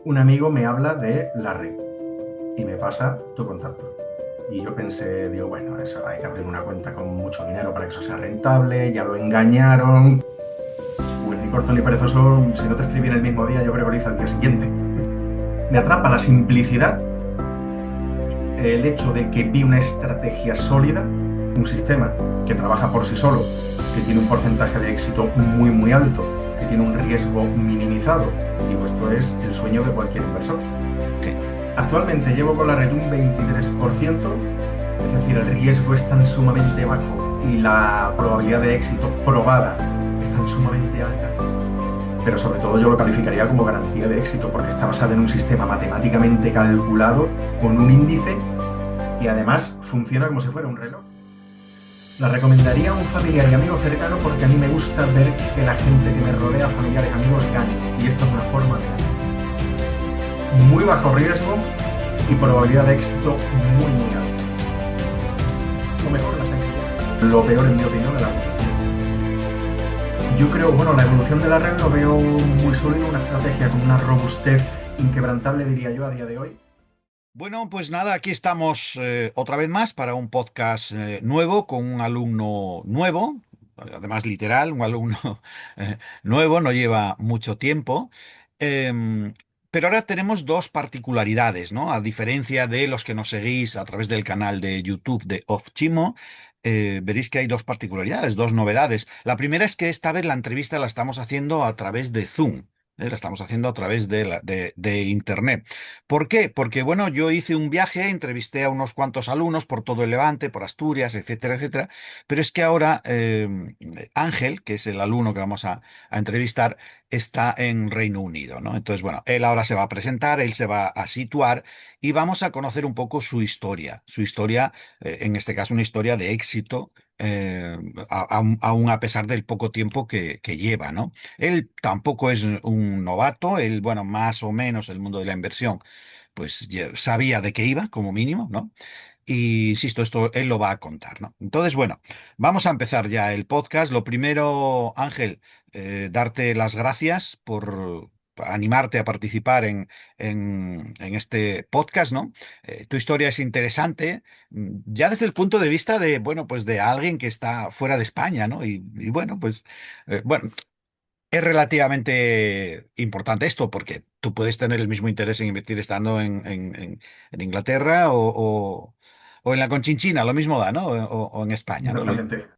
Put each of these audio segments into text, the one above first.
un amigo me habla de la red y me pasa tu contacto. Y yo pensé, digo, bueno, eso hay que abrir una cuenta con mucho dinero para que eso sea rentable, ya lo engañaron. Pues ni corto ni perezoso, si no te escribí en el mismo día, yo creo que lo hice al día siguiente. Me atrapa la simplicidad, el hecho de que vi una estrategia sólida, un sistema que trabaja por sí solo, que tiene un porcentaje de éxito muy, muy alto, que tiene un riesgo minimizado. Digo, esto es el sueño de cualquier inversor. Sí. Actualmente llevo con la red un 23%, es decir, el riesgo es tan sumamente bajo y la probabilidad de éxito probada es tan sumamente alta, pero sobre todo yo lo calificaría como garantía de éxito porque está basada en un sistema matemáticamente calculado con un índice y además funciona como si fuera un reloj. La recomendaría a un familiar y amigo cercano porque a mí me gusta ver que la gente que me rodea, familiares, amigos, gane. Y esto es una forma de ganar. Muy bajo riesgo y probabilidad de éxito muy, muy alta. Lo mejor la sencillez. Lo peor, en mi opinión, es la complicación. Yo creo, bueno, la evolución de la red lo veo muy sólido, una estrategia con una robustez inquebrantable, diría yo, a día de hoy. Bueno, pues nada, aquí estamos otra vez más para un podcast nuevo con un alumno nuevo, además literal, un alumno nuevo, no lleva mucho tiempo. Em, pero ahora tenemos dos particularidades, ¿no? A diferencia de los que nos seguís a través del canal de YouTube de Ofchimo, veréis que hay dos particularidades, dos novedades. La primera es que esta vez la entrevista la estamos haciendo a través de Zoom. La estamos haciendo a través de Internet. ¿Por qué? Porque, bueno, yo hice un viaje, entrevisté a unos cuantos alumnos por todo el Levante, por Asturias, etcétera, etcétera, pero es que ahora Ángel, que es el alumno que vamos a entrevistar, está en Reino Unido, ¿no? Entonces, bueno, él ahora se va a presentar, él se va a situar y vamos a conocer un poco su historia, en este caso una historia de éxito. Aún a pesar del poco tiempo que lleva, ¿no? Él tampoco es un novato, él, bueno, más o menos el mundo de la inversión pues ya sabía de qué iba, como mínimo, ¿no? Y insisto, esto él lo va a contar, ¿no? Entonces, bueno, vamos a empezar ya el podcast. Lo primero, Ángel, darte las gracias por animarte a participar en este podcast, ¿no? Tu historia es interesante, ya desde el punto de vista de, bueno, pues de alguien que está fuera de España, ¿no? Y bueno, pues, bueno, es relativamente importante esto porque tú puedes tener el mismo interés en invertir estando en Inglaterra o en la Conchinchina, lo mismo da, ¿no? O en España, ¿no? Totalmente.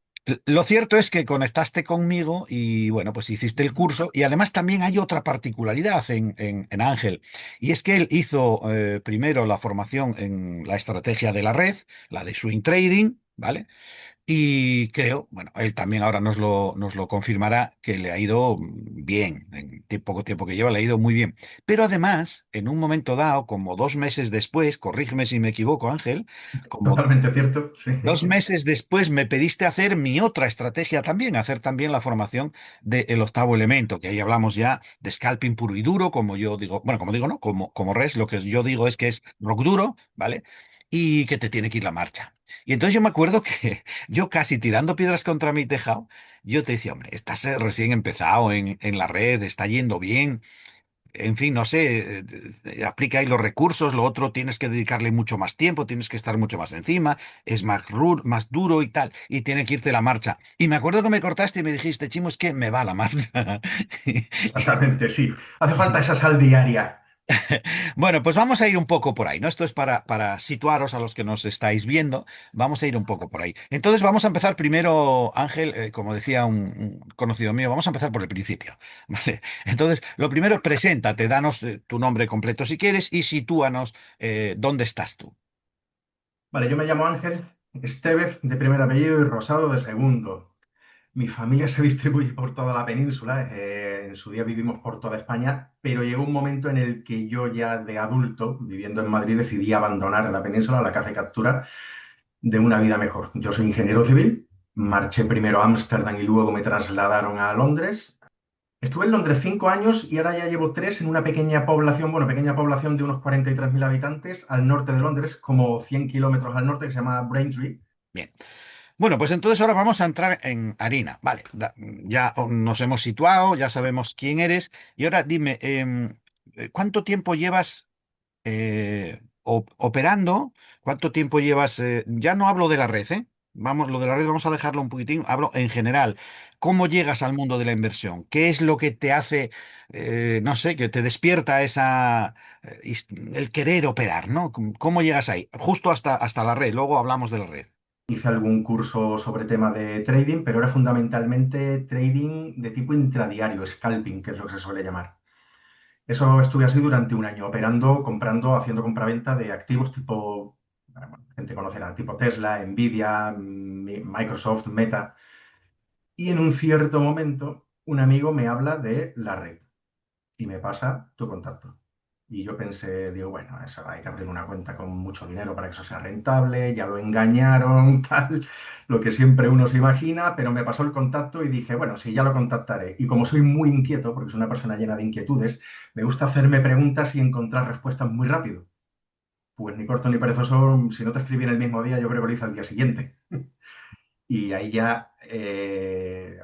Lo cierto es que conectaste conmigo y bueno, pues hiciste el curso y además también hay otra particularidad en Ángel y es que él hizo primero la formación en la estrategia de la red, la de swing trading, ¿vale? Y creo, bueno, él también ahora nos lo confirmará, que le ha ido bien, en poco tiempo que lleva, le ha ido muy bien. Pero además, en un momento dado, como 2 meses después, corrígeme si me equivoco, Ángel, como Totalmente cierto, sí. 2 meses después me pediste hacer mi otra estrategia también, hacer también la formación del octavo elemento, que ahí hablamos ya de scalping puro y duro, como yo digo, bueno, como digo, no, como res, lo que yo digo es que es rock duro, ¿vale? Y que te tiene que ir la marcha. Y entonces yo me acuerdo que yo casi tirando piedras contra mi tejado, yo te decía, hombre, estás recién empezado en la red, está yendo bien. En fin, no sé, aplica ahí los recursos, lo otro tienes que dedicarle mucho más tiempo, tienes que estar mucho más encima, es más duro y tal, y tiene que irte la marcha. Y me acuerdo que me cortaste y me dijiste, Chimo, es que me va la marcha. Exactamente, sí. Hace falta esa sal diaria. Bueno, pues vamos a ir un poco por ahí, ¿no? Esto es para situaros a los que nos estáis viendo, vamos a ir un poco por ahí. Entonces vamos a empezar primero, Ángel, como decía un conocido mío, vamos a empezar por el principio, ¿vale? Entonces, lo primero, preséntate, danos tu nombre completo si quieres y sitúanos dónde estás tú. Vale, yo me llamo Ángel Estevez de primer apellido y Rosado de segundo. Mi familia se distribuye por toda la península. En su día vivimos por toda España, pero llegó un momento en el que yo ya de adulto, viviendo en Madrid, decidí abandonar la península, la caza y captura, de una vida mejor. Yo soy ingeniero civil, marché primero a Ámsterdam y luego me trasladaron a Londres. Estuve en Londres 5 años y ahora ya llevo tres en una pequeña población, bueno, pequeña población de unos 43.000 habitantes al norte de Londres, como 100 kilómetros al norte, que se llama Braintree. Bien. Bueno, pues entonces ahora vamos a entrar en harina. Vale, ya nos hemos situado, ya sabemos quién eres. Y ahora dime, ¿cuánto tiempo llevas operando? ¿Cuánto tiempo llevas? Ya no hablo de la red, ¿eh? Vamos, lo de la red vamos a dejarlo un poquitín. Hablo en general. ¿Cómo llegas al mundo de la inversión? ¿Qué es lo que te hace, no sé, que te despierta el querer operar, ¿no? ¿Cómo llegas ahí? Justo hasta la red. Luego hablamos de la red. Hice algún curso sobre tema de trading, pero era fundamentalmente trading de tipo intradiario, scalping, que es lo que se suele llamar. Eso estuve así durante un año, operando, comprando, haciendo compraventa de activos tipo, bueno, gente conocerá, tipo Tesla, Nvidia, Microsoft, Meta. Y en un cierto momento, un amigo me habla de la red y me pasa tu contacto. Y yo pensé, digo, bueno, eso hay que abrir una cuenta con mucho dinero para que eso sea rentable, ya lo engañaron, tal, lo que siempre uno se imagina, pero me pasó el contacto y dije, bueno, sí, ya lo contactaré. Y como soy muy inquieto, porque soy una persona llena de inquietudes, me gusta hacerme preguntas y encontrar respuestas muy rápido. Pues ni corto ni perezoso, si no te escribí en el mismo día, yo creo que lo hice al día siguiente. Y ahí ya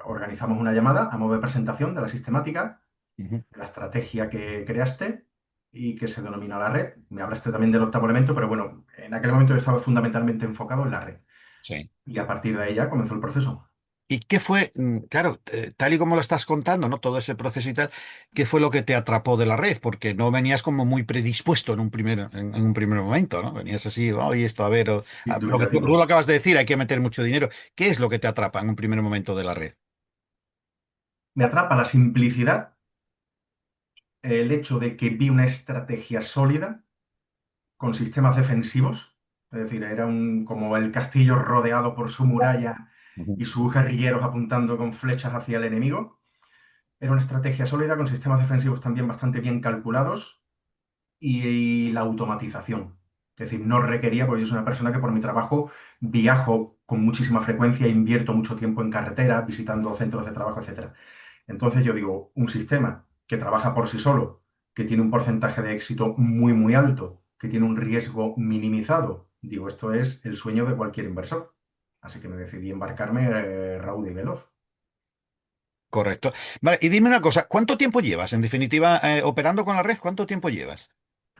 organizamos una llamada a modo de presentación de la sistemática, Ujú. la estrategia que creaste y que se denomina la red. Me hablaste también del octavo elemento, pero bueno, en aquel momento yo estaba fundamentalmente enfocado en la red. Sí. Y a partir de ahí ya comenzó el proceso. ¿Y qué fue, claro, tal y como lo estás contando, ¿no? Todo ese proceso y tal, ¿qué fue lo que te atrapó de la red? Porque no venías como muy predispuesto en un primer momento, ¿no? Venías así, oye, esto, a ver, lo que tú lo Dubitativo. acabas de decir, hay que meter mucho dinero. ¿Qué es lo que te atrapa en un primer momento de la red? Me atrapa la simplicidad, el hecho de que vi una estrategia sólida con sistemas defensivos, es decir, era como el castillo rodeado por su muralla Ujú. y sus guerrilleros apuntando con flechas hacia el enemigo. Era una estrategia sólida con sistemas defensivos también bastante bien calculados y la automatización. Es decir, no requería, porque yo soy una persona que por mi trabajo viajo con muchísima frecuencia, invierto mucho tiempo en carretera, visitando centros de trabajo, etcétera. Entonces yo digo, un sistema que trabaja por sí solo, que tiene un porcentaje de éxito muy, muy alto, que tiene un riesgo minimizado, digo, esto es el sueño de cualquier inversor. Así que me decidí embarcarme raudo y veloz. Correcto. Vale, y dime una cosa, ¿cuánto tiempo llevas, en definitiva, operando con la red? ¿Cuánto tiempo llevas?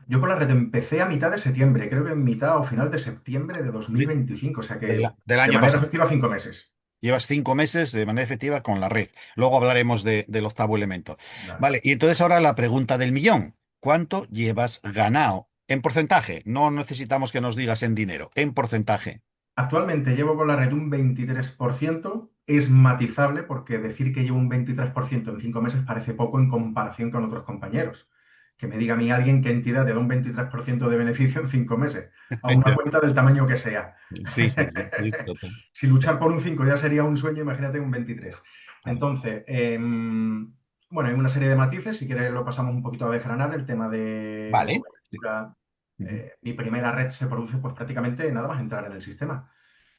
Yo con la red empecé a mitad de septiembre, creo que en mitad o final de septiembre de De- 2025, o sea que del de año manera pasado. efectiva 5 meses. Llevas 5 meses de manera efectiva con la red. Luego hablaremos del octavo elemento. Vale. Vale, y entonces ahora la pregunta del millón. ¿Cuánto llevas ganado? En porcentaje. No necesitamos que nos digas en dinero. En porcentaje. Actualmente llevo con la red un 23%, es matizable porque decir que llevo un 23% en 5 meses parece poco en comparación con otros compañeros. Que me diga a mí alguien qué entidad te da un 23% de beneficio en 5 meses, a una Ya. cuenta del tamaño que sea. Sí, sí, sí, sí, total. Si luchar por un 5 ya sería un sueño, imagínate un 23. Claro. Entonces, bueno, hay una serie de matices, si quieres lo pasamos un poquito a desgranar, el tema de Vale. Sí. cobertura. Ujú. Mi primera red se produce pues prácticamente nada más entrar en el sistema.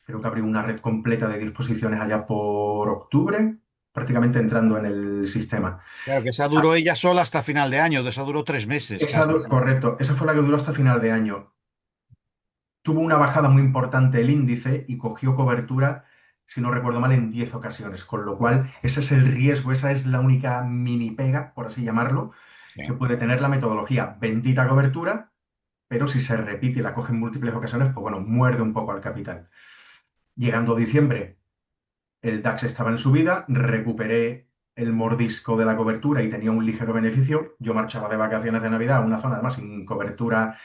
Creo que abrí una red completa de disposiciones allá por octubre, prácticamente entrando en el sistema. Claro, que esa Ah, duró ella sola hasta final de año, de esa duró 3 meses casi. correcto, esa fue la que duró hasta final de año. Tuvo una bajada muy importante el índice y cogió cobertura, si no recuerdo mal, en 10 ocasiones, con lo cual ese es el riesgo, esa es la única mini pega, por así llamarlo, que Sí. puede tener la metodología. Bendita cobertura, pero si se repite y la coge en múltiples ocasiones, pues bueno, muerde un poco al capital. Llegando diciembre, el DAX estaba en subida, recuperé el mordisco de la cobertura y tenía un ligero beneficio. Yo marchaba de vacaciones de Navidad a una zona además sin cobertura,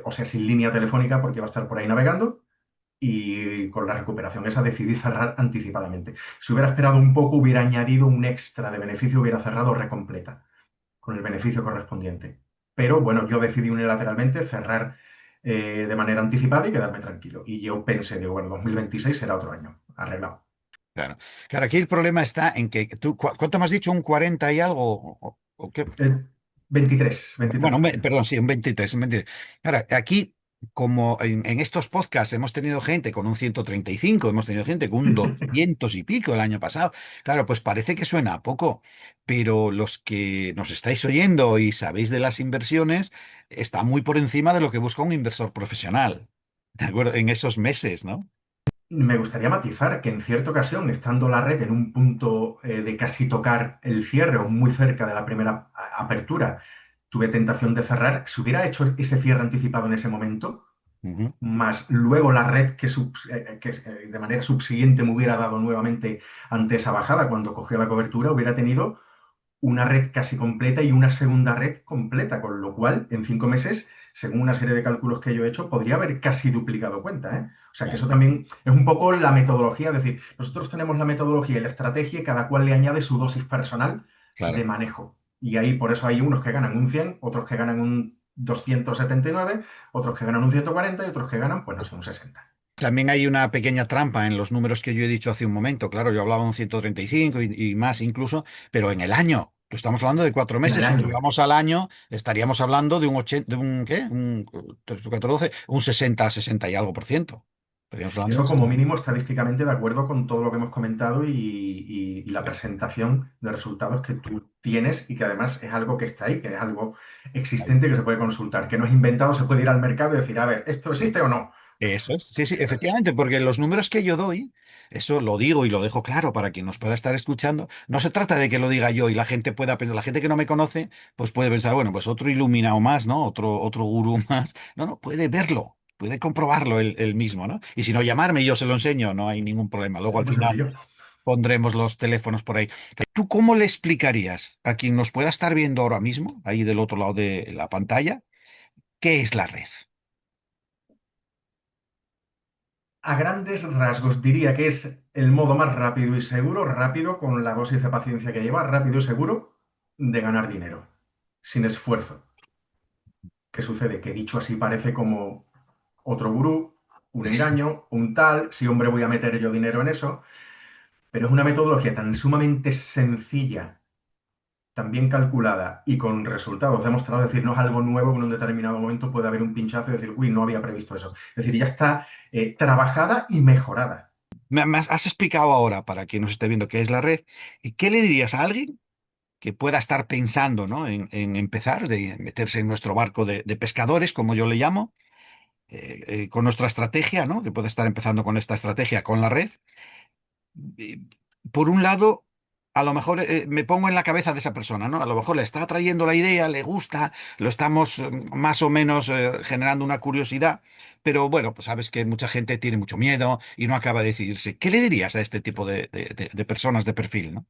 o sea, sin línea telefónica porque iba a estar por ahí navegando y con la recuperación esa decidí cerrar anticipadamente. Si hubiera esperado un poco, hubiera añadido un extra de beneficio, hubiera cerrado recompleta con el beneficio correspondiente. Pero bueno, yo decidí unilateralmente cerrar de manera anticipada y quedarme tranquilo. Y yo pensé, digo, bueno, 2026 será otro año, arreglado. Claro. Claro, aquí el problema está en que tú, ¿cuánto me has dicho? ¿Un 40 y algo? ¿O qué? 23, Bueno, 23%. perdón, sí, un 23. Ahora, aquí, como en estos podcasts hemos tenido gente con un 135, hemos tenido gente con un 200 y pico el año pasado, claro, pues parece que suena a poco, pero los que nos estáis oyendo y sabéis de las inversiones, está muy por encima de lo que busca un inversor profesional, ¿de acuerdo? En esos meses, ¿no? Me gustaría matizar que en cierta ocasión, estando la red en un punto de casi tocar el cierre o muy cerca de la primera apertura, tuve tentación de cerrar. Si hubiera hecho ese cierre anticipado en ese momento, Ujú. más luego la red que de manera subsiguiente me hubiera dado nuevamente ante esa bajada cuando cogió la cobertura, hubiera tenido una red casi completa y una segunda red completa, con lo cual en 5 meses, según una serie de cálculos que yo he hecho, podría haber casi duplicado cuenta, ¿eh? O sea que eso Claro, también es un poco la metodología, es decir, nosotros tenemos la metodología y la estrategia y cada cual le añade su dosis personal de claro. manejo. Y ahí por eso hay unos que ganan un 100, otros que ganan un 279, otros que ganan un 140 y otros que ganan, pues no sé, un 60. También hay una pequeña trampa en los números que yo he dicho hace un momento. Claro, yo hablaba de un 135 y más incluso, pero en el año. Estamos hablando de cuatro En el meses. Si nos año. vamos al año, estaríamos hablando de un 80, de un, ¿qué? Un 3, 4, 12, un 60, 60 y algo por ciento. Estaríamos hablando de Eso como 60. mínimo estadísticamente de acuerdo con todo lo que hemos comentado y la Claro, presentación de resultados que tú tienes y que además es algo que está ahí, que es algo ahí. existente que se puede consultar, que no es inventado, se puede ir al mercado y decir, a ver, ¿esto existe o no? Eso es. Sí, sí, efectivamente, porque los números que yo doy, eso lo digo y lo dejo claro para quien nos pueda estar escuchando, no se trata de que lo diga yo y la gente pueda pensar, la gente que no me conoce, pues puede pensar, bueno, pues otro iluminado más, ¿no? Otro gurú más. No, no, puede verlo, puede comprobarlo él mismo, ¿no? Y si no, llamarme y yo se lo enseño, no hay ningún problema. Luego Es al muy final sencillo. pondremos los teléfonos por ahí. ¿Tú cómo le explicarías a quien nos pueda estar viendo ahora mismo, ahí del otro lado de la pantalla, qué es la red? A grandes rasgos diría que es el modo más rápido y seguro, rápido con la dosis de paciencia que lleva, rápido y seguro de ganar dinero, sin esfuerzo. ¿Qué sucede? Que dicho así parece como otro gurú, un engaño, un tal, si hombre voy a meter yo dinero en eso, pero es una metodología tan sumamente sencilla, tan bien calculada y con resultados demostrados, es decir, no es algo nuevo que en un determinado momento puede haber un pinchazo y decir, uy, no había previsto eso. Es decir, ya está trabajada y mejorada. Has explicado ahora, para quien nos esté viendo, qué es la red. ¿Y qué le dirías a alguien que pueda estar pensando, ¿no? en empezar, de meterse en nuestro barco de pescadores, como yo le llamo, con nuestra estrategia, ¿no? Que pueda estar empezando con esta estrategia, con la red? eh, por un lado, a lo mejor me pongo en la cabeza de esa persona, ¿no? A lo mejor le está atrayendo la idea, le gusta, lo estamos más o menos generando una curiosidad, pero bueno, pues sabes que mucha gente tiene mucho miedo y no acaba de decidirse. ¿Qué le dirías a este tipo de personas de perfil, ¿no?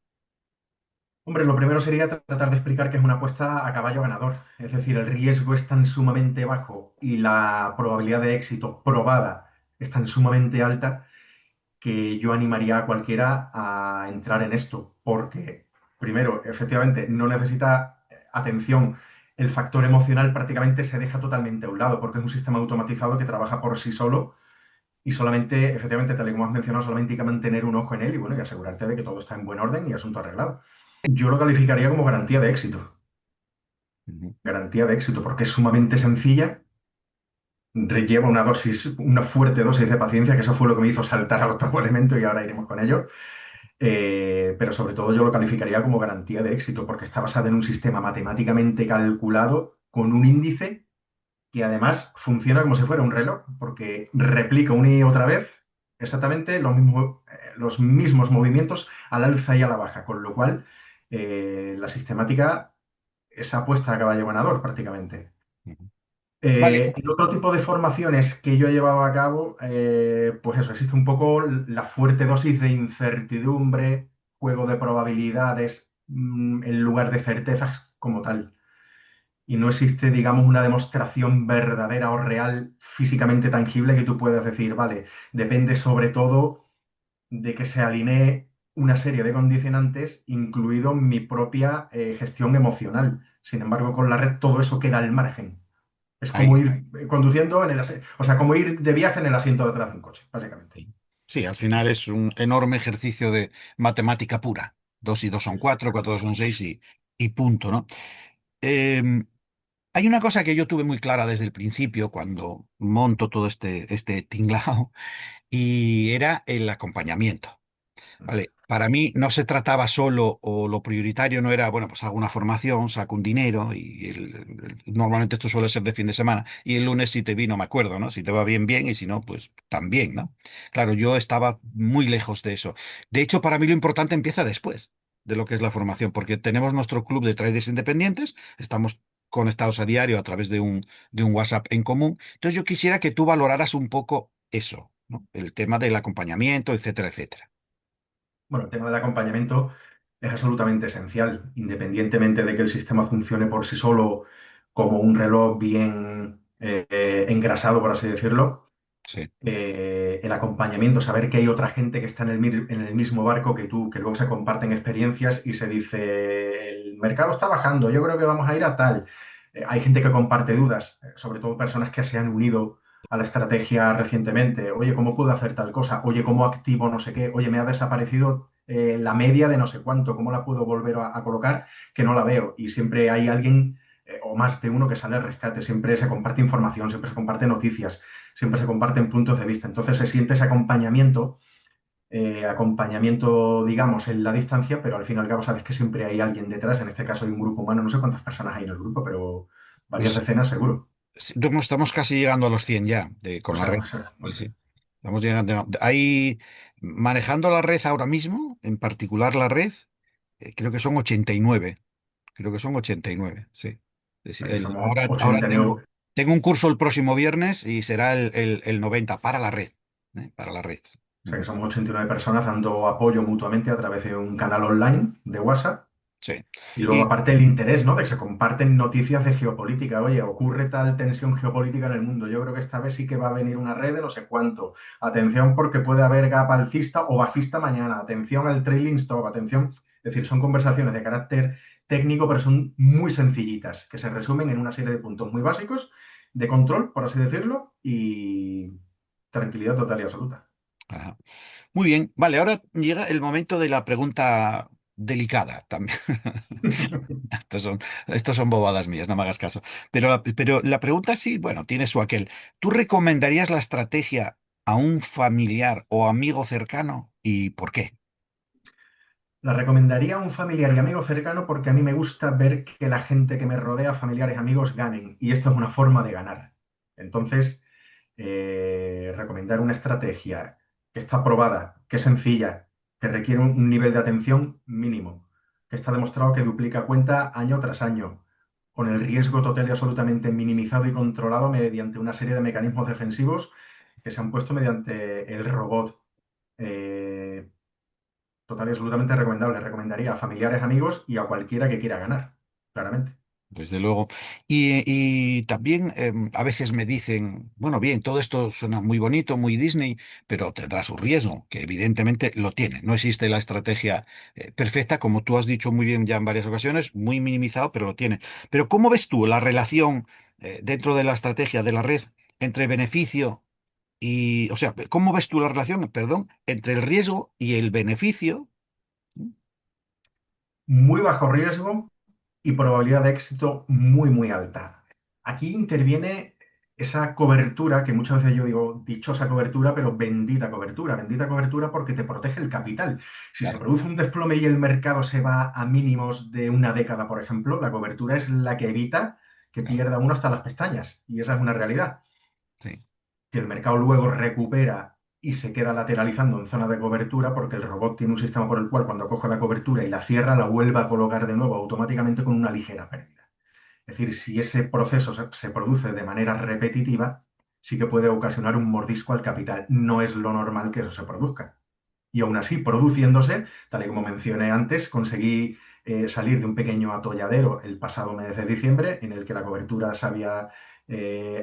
Hombre, lo primero sería tratar de explicar que es una apuesta a caballo ganador. Es decir, el riesgo es tan sumamente bajo y la probabilidad de éxito probada es tan sumamente alta que yo animaría a cualquiera a entrar en esto, porque primero, efectivamente, no necesita atención. El factor emocional prácticamente se deja totalmente a un lado, porque es un sistema automatizado que trabaja por sí solo y solamente, efectivamente, tal y como has mencionado, solamente hay que mantener un ojo en él y bueno, y asegurarte de que todo está en buen orden y asunto arreglado. Yo lo calificaría como garantía de éxito. Ujú. Garantía de éxito, porque es sumamente sencilla, lleva una dosis, una fuerte dosis de paciencia, que eso fue lo que me hizo saltar al octavo elemento y ahora iremos con ello. Pero sobre todo yo lo calificaría como garantía de éxito, porque está basada en un sistema matemáticamente calculado con un índice que además funciona como si fuera un reloj, porque replica una y otra vez exactamente los mismos movimientos al alza y a la baja, con lo cual la sistemática es apuesta a caballo ganador prácticamente. Ujú. Vale. El otro tipo de formaciones que yo he llevado a cabo, pues eso, existe un poco la fuerte dosis de incertidumbre, juego de probabilidades, en lugar de certezas como tal. Y no existe, digamos, una demostración verdadera o real físicamente tangible que tú puedas decir, vale, depende sobre todo de que se alinee una serie de condicionantes, incluido mi propia gestión emocional. Sin embargo, con la red todo eso queda al margen. Es Ahí. como ir conduciendo o sea, como ir de viaje en el asiento de atrás de un coche, básicamente. Sí, al final es un enorme ejercicio de matemática pura. Dos y dos son cuatro, cuatro y dos son seis y punto, ¿no? Em, Hay una cosa que yo tuve muy clara desde el principio cuando monto todo este tinglao y era el acompañamiento. Vale, para mí no se trataba solo o lo prioritario no era, bueno, pues hago una formación, saco un dinero y normalmente esto suele ser de fin de semana y el lunes si te vi no me acuerdo, ¿no? Si te va bien, bien y si no, pues también, ¿no? Claro, yo estaba muy lejos de eso. De hecho, para mí lo importante empieza después de lo que es la formación, porque tenemos nuestro club de traders independientes, estamos conectados a diario a través de un WhatsApp en común. Entonces yo quisiera que tú valoraras un poco eso, ¿no? El tema del acompañamiento, etcétera, etcétera. Bueno, el tema del acompañamiento es absolutamente esencial, independientemente de que el sistema funcione por sí solo como un reloj bien engrasado, por así decirlo. Sí. El acompañamiento, saber que hay otra gente que está en el mismo barco que tú, que luego se comparten experiencias y se dice, el mercado está bajando, yo creo que vamos a ir a tal. Hay gente que comparte dudas, sobre todo personas que se han unido a la estrategia recientemente. Oye, ¿cómo puedo hacer tal cosa? Oye, ¿cómo activo no sé qué? Oye, me ha desaparecido la media de no sé cuánto, ¿cómo la puedo volver a colocar? Que no la veo. Y siempre hay alguien o más de uno que sale al rescate, siempre se comparte información, siempre se comparte noticias, siempre se comparten puntos de vista. Entonces se siente ese acompañamiento, digamos, en la distancia, pero al fin y al cabo sabes que siempre hay alguien detrás. En este caso hay un grupo humano, no sé cuántas personas hay en el grupo, pero varias Pues decenas seguro. sí, estamos casi llegando a los 100 ya O con la sea, red. o sea, o Sí, sea, sí. Estamos llegando. Ahí, manejando la red ahora mismo, en particular la red, creo que son 89. Creo que son 89, sí. Es o sea decir, que somos ahora 89, tengo un curso el próximo viernes y será el 90 para la red. Para la red. o sea que Ujú. somos 89 personas dando apoyo mutuamente a través de un canal online de WhatsApp. Sí. Y luego, Y aparte, el interés, ¿no? De que se comparten noticias de geopolítica. Oye, ocurre tal tensión geopolítica en el mundo. Yo creo que esta vez sí que va a venir una red de no sé cuánto. Atención porque puede haber gap alcista o bajista mañana. Atención al trailing stop. Atención. Es decir, son conversaciones de carácter técnico, pero son muy sencillitas, que se resumen en una serie de puntos muy básicos de control, por así decirlo, y tranquilidad total y absoluta. ajá. Muy bien, vale, ahora llega el momento de la pregunta delicada también. Estos son, estos son bobadas mías, no me hagas caso. Pero la pregunta sí, bueno, tiene su aquel. ¿Tú recomendarías la estrategia a un familiar o amigo cercano y por qué? La recomendaría a un familiar y amigo cercano porque a mí me gusta ver que la gente que me rodea, familiares, amigos, ganen. Y esto es una forma de ganar. Entonces, recomendar una estrategia que está probada, que es sencilla, que requiere un nivel de atención mínimo, que está demostrado que duplica cuenta año tras año, con el riesgo total y absolutamente minimizado y controlado mediante una serie de mecanismos defensivos que se han puesto mediante el robot. Eh, Total y absolutamente recomendable. Recomendaría a familiares, amigos y a cualquiera que quiera ganar, claramente. Desde luego. Y también a veces me dicen, bueno, bien, todo esto suena muy bonito, muy Disney, pero tendrá su riesgo, que evidentemente lo tiene. No existe la estrategia perfecta, como tú has dicho muy bien ya en varias ocasiones, muy minimizado, pero lo tiene. Pero ¿cómo ves tú la relación dentro de la estrategia de la red entre beneficio o sea, ¿cómo ves tú la relación, perdón, entre el riesgo y el beneficio? Muy bajo riesgo y probabilidad de éxito muy, muy alta. Aquí interviene esa cobertura, que muchas veces yo digo dichosa cobertura, pero bendita cobertura porque te protege el capital. Si se Claro, produce un desplome y el mercado se va a mínimos de una década, por ejemplo, la cobertura es la que evita que claro, pierda uno hasta las pestañas. Y esa es una realidad. sí, Si el mercado luego recupera y se queda lateralizando en zona de cobertura, porque el robot tiene un sistema por el cual cuando coge la cobertura y la cierra, la vuelve a colocar de nuevo automáticamente con una ligera pérdida. Es decir, si ese proceso se produce de manera repetitiva, sí que puede ocasionar un mordisco al capital. No es lo normal que eso se produzca. Y aún así, produciéndose, tal y como mencioné antes, conseguí salir de un pequeño atolladero el pasado mes de diciembre, en el que la cobertura se había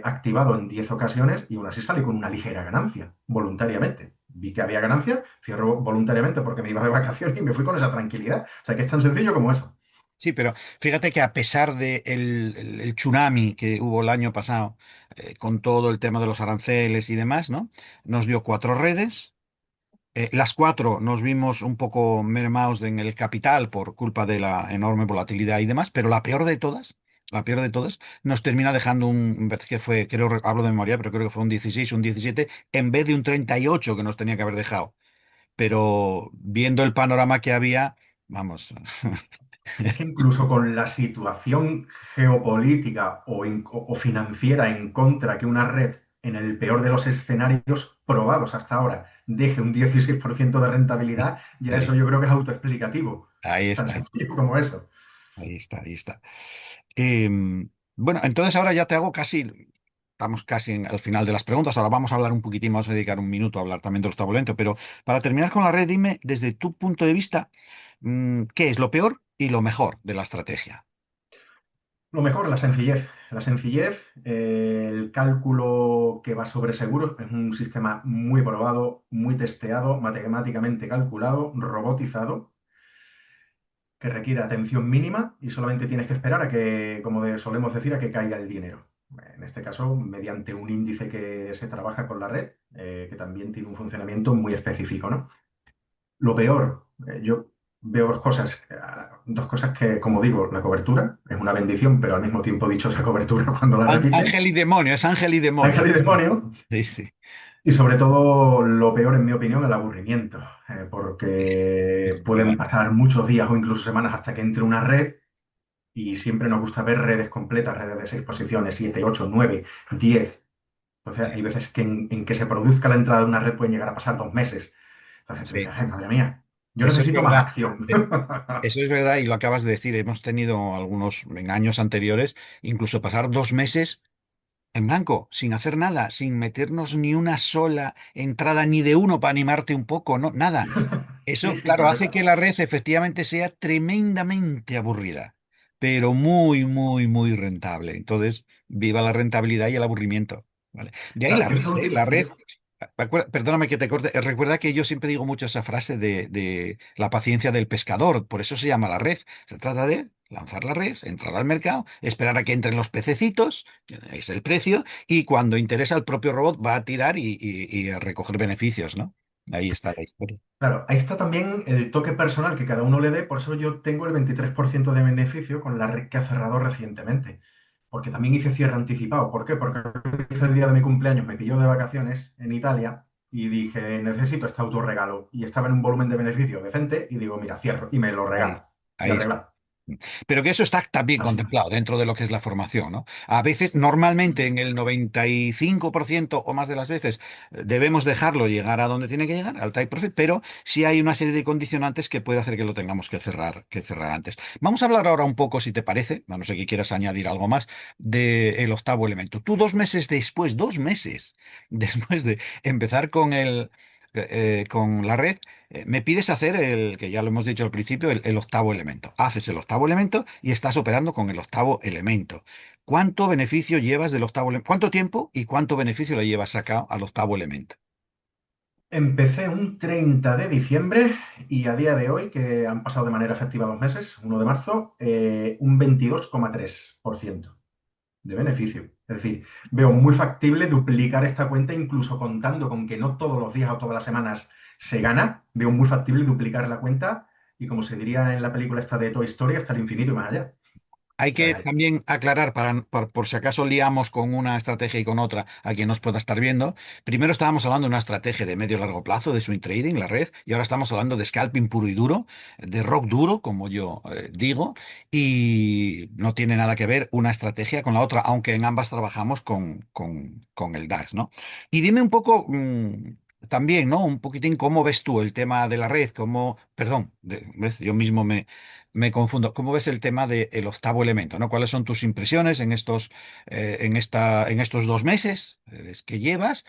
activado en 10 ocasiones y aún así salí con una ligera ganancia, voluntariamente. Vi que había ganancia, cierro voluntariamente porque me iba de vacaciones y me fui con esa tranquilidad. O sea que es tan sencillo como eso. sí, pero fíjate que a pesar de el tsunami que hubo el año pasado, con todo el tema de los aranceles y demás, ¿no? Nos dio cuatro redes. Las cuatro nos vimos un poco mermados en el capital por culpa de la enorme volatilidad y demás, pero la peor de todas, nos termina dejando que fue, creo, hablo de memoria, pero creo que fue un 16, un 17, en vez de un 38 que nos tenía que haber dejado. Pero viendo el panorama que había, vamos. Es que incluso con la situación geopolítica o financiera en contra que una red, en el peor de los escenarios probados hasta ahora, deje un 16% de rentabilidad, ya eso Ahí, yo creo que es autoexplicativo. ahí Tan está, sencillo como eso. ahí está. Bueno, entonces ahora ya te hago casi, estamos casi al final de las preguntas. Ahora vamos a hablar un poquitín, vamos a dedicar un minuto a hablar también del octavo lento. Pero para terminar con la red, dime desde tu punto de vista, ¿qué es lo peor y lo mejor de la estrategia? Lo mejor, la sencillez. La sencillez, el cálculo que va sobre seguros, es un sistema muy probado, muy testeado, matemáticamente calculado, robotizado, que requiere atención mínima y solamente tienes que esperar a que, como solemos decir, a que caiga el dinero. En este caso, mediante un índice que se trabaja con la red, que también tiene un funcionamiento muy específico, ¿no? Lo peor, yo veo dos cosas que, como digo, la cobertura es una bendición, pero al mismo tiempo dicha cobertura cuando la repiten, Ángel y demonio, es ángel y demonio. ángel y demonio, Sí, sí. y sobre todo lo peor, en mi opinión, el aburrimiento, Es porque pueden verdad. pasar muchos días o incluso semanas hasta que entre una red y siempre nos gusta ver redes completas, redes de 6 posiciones, 7, 8, 9, 10. Entonces, Sí, hay veces que en que se produzca la entrada de una red pueden llegar a pasar 2 meses. Entonces tú dices, sí. ay, madre mía, yo Eso es necesito más verdad. acción. Eh, Eso es verdad y lo acabas de decir. Hemos tenido algunos en años anteriores, incluso pasar 2 meses en blanco, sin hacer nada, sin meternos ni una sola entrada ni de uno para animarte un poco, no, nada. Sí, Eso, sí, claro, hace correcto. que la red efectivamente sea tremendamente aburrida, pero muy, muy, muy rentable. Entonces, viva la rentabilidad y el aburrimiento. ¿Vale? De ahí Claro, la yo red, esta ¿eh? última, La red. Perdóname que te corte. Recuerda que yo siempre digo mucho esa frase de la paciencia del pescador. Por eso se llama la red. Se trata de lanzar la red, entrar al mercado, esperar a que entren los pececitos, que es el precio, y cuando interesa el propio robot va a tirar y a recoger beneficios, ¿no? Ahí está la historia. claro, ahí está también el toque personal que cada uno le dé, por eso yo tengo el 23% de beneficio con la red que ha cerrado recientemente. Porque también hice cierre anticipado. ¿Por qué? Porque hice el día de mi cumpleaños, me pilló de vacaciones en Italia y dije, necesito este autorregalo. Y estaba en un volumen de beneficio decente y digo, mira, cierro y me lo Ahí, regalo. Y ahí está. arreglado. Pero que eso está también Así. contemplado dentro de lo que es la formación, ¿no? A veces, normalmente en el 95% o más de las veces, debemos dejarlo llegar a donde tiene que llegar, al take profit, pero sí hay una serie de condicionantes que puede hacer que lo tengamos que cerrar antes. Vamos a hablar ahora un poco, si te parece, a no ser que quieras añadir algo más, del octavo elemento. Tú 2 meses después, 2 meses después de empezar con la red, me pides hacer el, que ya lo hemos dicho al principio, el octavo elemento. Haces el octavo elemento y estás operando con el octavo elemento. ¿Cuánto beneficio llevas del octavo elemento? ¿Cuánto tiempo y cuánto beneficio le llevas sacado al octavo elemento? Empecé un 30 de diciembre y a día de hoy, que han pasado de manera efectiva 2 meses, 1 de marzo, un 22,3% de beneficio. Es decir, veo muy factible duplicar esta cuenta incluso contando con que no todos los días o todas las semanas se gana. Veo muy factible duplicar la cuenta y como se diría en la película esta de Toy Story, hasta el infinito y más allá. Hay O que sea, también aclarar, por si acaso liamos con una estrategia y con otra a quien nos pueda estar viendo. Primero estábamos hablando de una estrategia de medio largo plazo, de swing trading, la red, y ahora estamos hablando de scalping puro y duro, de rock duro, como yo digo, y no tiene nada que ver una estrategia con la otra, aunque en ambas trabajamos con el DAX, ¿no? Y dime un poco, también, ¿no? Un poquitín cómo ves tú el tema de la red, cómo, perdón, ¿ves? Yo mismo me confundo. ¿Cómo ves el tema del octavo elemento, ¿no? ¿Cuáles son tus impresiones en estos 2 meses que llevas?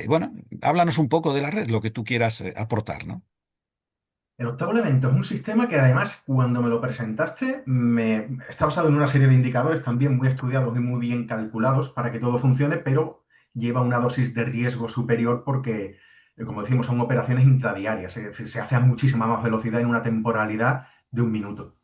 Bueno, háblanos un poco de la red, lo que tú quieras aportar, ¿no? el octavo elemento es un sistema que además cuando me lo presentaste está basado en una serie de indicadores también muy estudiados y muy bien calculados para que todo funcione, pero lleva una dosis de riesgo superior porque, como decimos, son operaciones intradiarias, es decir, se hace a muchísima más velocidad en una temporalidad de un minuto.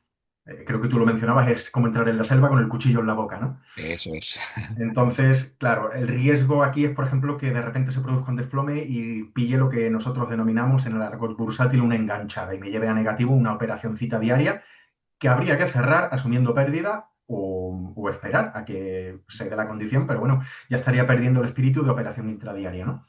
Creo que tú lo mencionabas, es como entrar en la selva con el cuchillo en la boca, ¿no? Eso es. Entonces, claro, el riesgo aquí es, por ejemplo, que de repente se produzca un desplome y pille lo que nosotros denominamos en el argot bursátil una enganchada y me lleve a negativo una operacioncita diaria que habría que cerrar asumiendo pérdida o esperar a que se dé la condición, pero bueno, ya estaría perdiendo el espíritu de operación intradiaria, ¿no?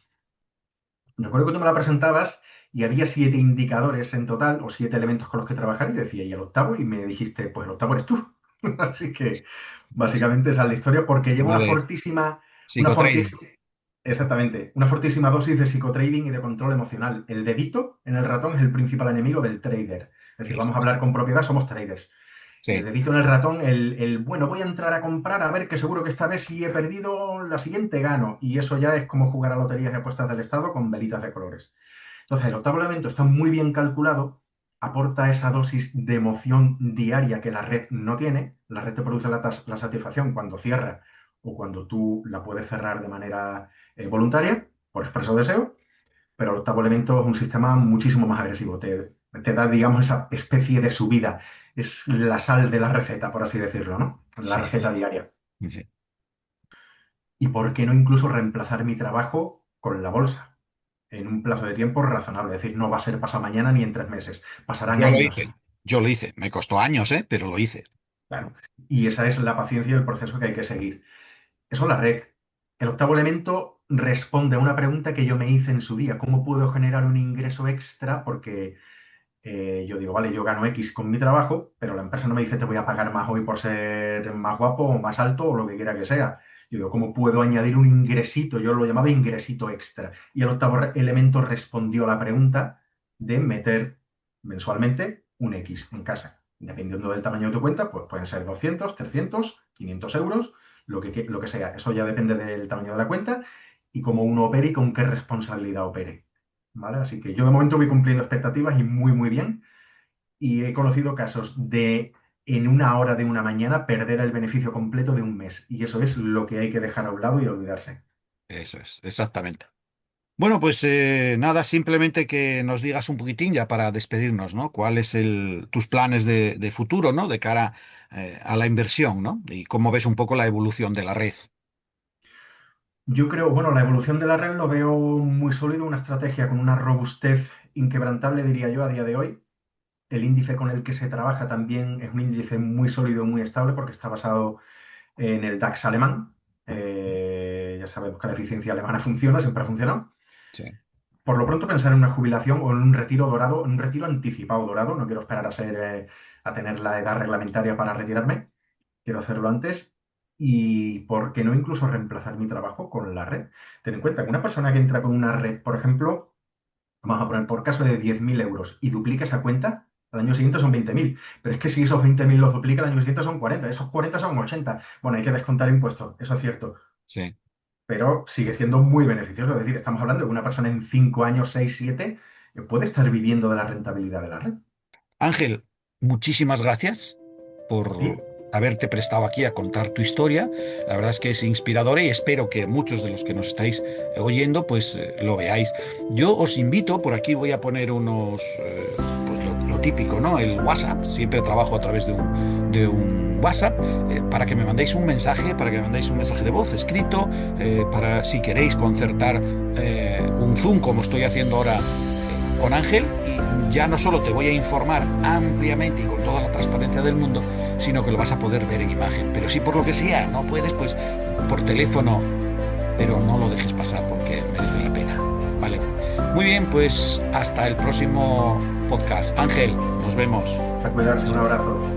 Recuerdo que tú me la presentabas y había 7 indicadores en total o 7 elementos con los que trabajar y yo decía, ¿y el octavo? Y me dijiste, pues el octavo eres tú. Así que básicamente esa es la historia porque lleva Vale. una Psicotrading. fortísima, exactamente, una fortísima dosis de psicotrading y de control emocional. El dedito en el ratón es el principal enemigo del trader. Es decir, Eso vamos a es. hablar con propiedad, somos traders. El Sí, dedito en el ratón, bueno, voy a entrar a comprar a ver que seguro que esta vez si he perdido, la siguiente gano. Y eso ya es como jugar a loterías y apuestas del Estado con velitas de colores. Entonces, el octavo elemento está muy bien calculado, aporta esa dosis de emoción diaria que la red no tiene. La red te produce la satisfacción cuando cierra o cuando tú la puedes cerrar de manera voluntaria, por expreso deseo, pero el octavo elemento es un sistema muchísimo más agresivo. Te da, digamos, esa especie de subida. Es la sal de la receta, por así decirlo, ¿no? La sí, receta diaria. sí. ¿Y por qué no incluso reemplazar mi trabajo con la bolsa en un plazo de tiempo razonable? Es decir, no va a ser pasado mañana ni en 3 meses, pasarán Yo lo años. hice, yo lo hice. Me costó años, ¿eh? Pero lo hice. Claro. Y esa es la paciencia y el proceso que hay que seguir. Eso es la red. El octavo elemento responde a una pregunta que yo me hice en su día. ¿Cómo puedo generar un ingreso extra? Porque yo digo, vale, yo gano X con mi trabajo, pero la empresa no me dice te voy a pagar más hoy por ser más guapo o más alto o lo que quiera que sea. Yo digo, ¿cómo puedo añadir un ingresito? Yo lo llamaba ingresito extra. Y el octavo elemento respondió a la pregunta de meter mensualmente un X en casa. Dependiendo del tamaño de tu cuenta, pues pueden ser 200, 300, 500 euros, lo que sea. Eso ya depende del tamaño de la cuenta y cómo uno opere y con qué responsabilidad opere. ¿Vale? Así que yo de momento voy cumpliendo expectativas y muy, muy bien. Y he conocido casos de en una hora de una mañana perder el beneficio completo de un mes. Y eso es lo que hay que dejar a un lado y olvidarse. Eso es, exactamente. Bueno, pues nada, simplemente que nos digas un poquitín ya para despedirnos, ¿no? ¿Cuáles tus planes de futuro, ¿no? De cara a la inversión, ¿no? Y cómo ves un poco la evolución de la red. Yo creo, bueno, la evolución de la red lo veo muy sólido, una estrategia con una robustez inquebrantable, diría yo, a día de hoy. El índice con el que se trabaja también es un índice muy sólido, muy estable, porque está basado en el DAX alemán. Ya sabemos que la eficiencia alemana funciona, siempre ha funcionado. Sí. Por lo pronto pensar en una jubilación o en un retiro dorado, en un retiro anticipado dorado. No quiero esperar a tener la edad reglamentaria para retirarme. Quiero hacerlo antes. Y por qué no incluso reemplazar mi trabajo con la red. Ten en cuenta que una persona que entra con una red, por ejemplo, vamos a poner por caso de 10.000 euros y duplica esa cuenta, al año siguiente son 20.000. Pero es que si esos 20.000 los duplica, al año siguiente son 40. Esos 40 son 80. Bueno, hay que descontar impuestos, eso es cierto, Sí. pero sigue siendo muy beneficioso. Es decir, estamos hablando de que una persona en 5 años, 6 7 puede estar viviendo de la rentabilidad de la red. Ángel, muchísimas gracias por Sí, haberte prestado aquí a contar tu historia. La verdad es que es inspiradora y espero que muchos de los que nos estáis oyendo, pues lo veáis. Yo os invito, por aquí voy a poner unos, pues lo típico, ¿no? El WhatsApp. Siempre trabajo a través de un WhatsApp para que me mandéis un mensaje, para que me mandéis un mensaje de voz escrito, para si queréis concertar un Zoom como estoy haciendo ahora con Ángel y ya no solo te voy a informar ampliamente y con toda la transparencia del mundo, sino que lo vas a poder ver en imagen. Pero si por lo que sea no puedes, pues por teléfono, pero no lo dejes pasar porque merece la pena. ¿Vale? Muy bien, pues hasta el próximo podcast. Ángel, nos vemos. a cuidarse, un abrazo.